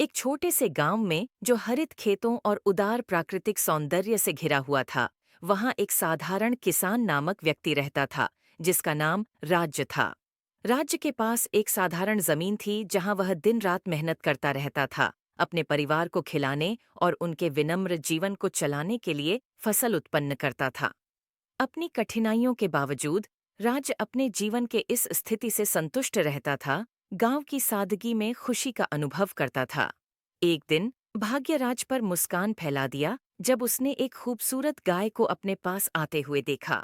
एक छोटे से गांव में जो हरित खेतों और उदार प्राकृतिक सौंदर्य से घिरा हुआ था, वहां एक साधारण किसान नामक व्यक्ति रहता था, जिसका नाम राज्य था। राज्य के पास एक साधारण जमीन थी जहां वह दिन रात मेहनत करता रहता था, अपने परिवार को खिलाने और उनके विनम्र जीवन को चलाने के लिए फसल उत्पन्न करता था। अपनी कठिनाइयों के बावजूद राज्य अपने जीवन के इस स्थिति से संतुष्ट रहता था, गांव की सादगी में खुशी का अनुभव करता था। एक दिन भाग्यराज पर मुस्कान फैला दिया जब उसने एक खूबसूरत गाय को अपने पास आते हुए देखा।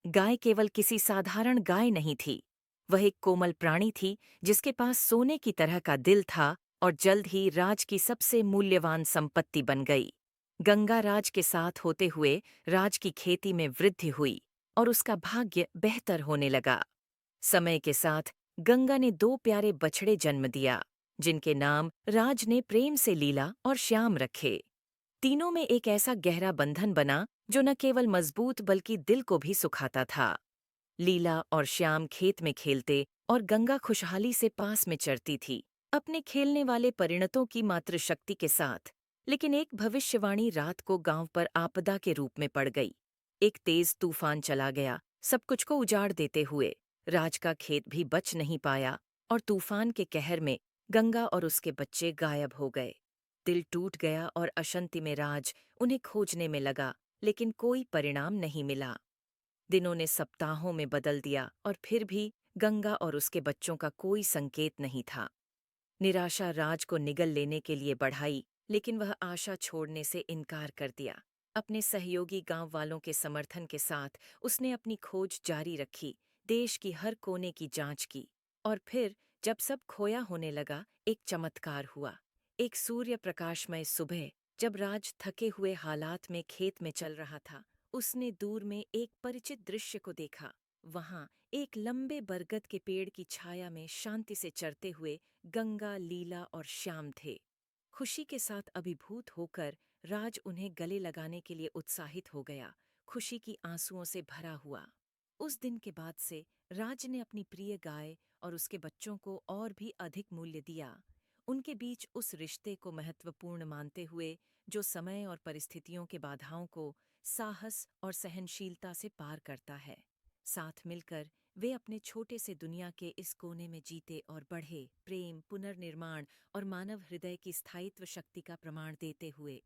गाय केवल किसी साधारण गाय नहीं थी, वह एक कोमल प्राणी थी जिसके पास सोने की तरह का दिल था और जल्द ही राज की सबसे मूल्यवान संपत्ति बन गई। गंगा राज के साथ होते हुए राज की खेती में वृद्धि हुई और उसका भाग्य बेहतर होने लगा। समय के साथ गंगा ने दो प्यारे बछड़े जन्म दिया, जिनके नाम राज ने प्रेम से लीला और श्याम रखे। तीनों में एक ऐसा गहरा बंधन बना जो न केवल मजबूत बल्कि दिल को भी सुखाता था। लीला और श्याम खेत में खेलते और गंगा खुशहाली से पास में चरती थी, अपने खेलने वाले परिणतों की मातृशक्ति के साथ। लेकिन एक भविष्यवाणी रात को गांव पर आपदा के रूप में पड़ गई। एक तेज तूफान चला गया, सब कुछ को उजाड़ देते हुए। राज का खेत भी बच नहीं पाया और तूफान के कहर में गंगा और उसके बच्चे गायब हो गए। दिल टूट गया और अशांति में राज उन्हें खोजने में लगा, लेकिन कोई परिणाम नहीं मिला। दिनों ने सप्ताहों में बदल दिया और फिर भी गंगा और उसके बच्चों का कोई संकेत नहीं था। निराशा राज को निगल लेने के लिए बढ़ाई, लेकिन वह आशा छोड़ने से इनकार कर दिया। अपने सहयोगी गांव वालों के समर्थन के साथ उसने अपनी खोज जारी रखी, देश की हर कोने की जांच की। और फिर जब सब खोया होने लगा, एक चमत्कार हुआ। एक सूर्य प्रकाशमय सुबह, जब राज थके हुए हालात में खेत में चल रहा था, उसने दूर में एक परिचित दृश्य को देखा। वहां एक लंबे बरगद के पेड़ की छाया में शांति से चरते हुए गंगा, लीला और श्याम थे। खुशी के साथ अभिभूत होकर राज उन्हें गले लगाने के लिए उत्साहित हो गया, खुशी की आंसुओं से भरा हुआ। उस दिन के बाद से राज ने अपनी प्रिय गाय और उसके बच्चों को और भी अधिक मूल्य दिया। उनके बीच उस रिश्ते को महत्वपूर्ण मानते हुए जो समय और परिस्थितियों के बाधाओं को साहस और सहनशीलता से पार करता है। साथ मिलकर वे अपने छोटे से दुनिया के इस कोने में जीते और बढ़े, प्रेम, पुनर्निर्माण और मानव हृदय की स्थायित्व शक्ति का प्रमाण देते हुए।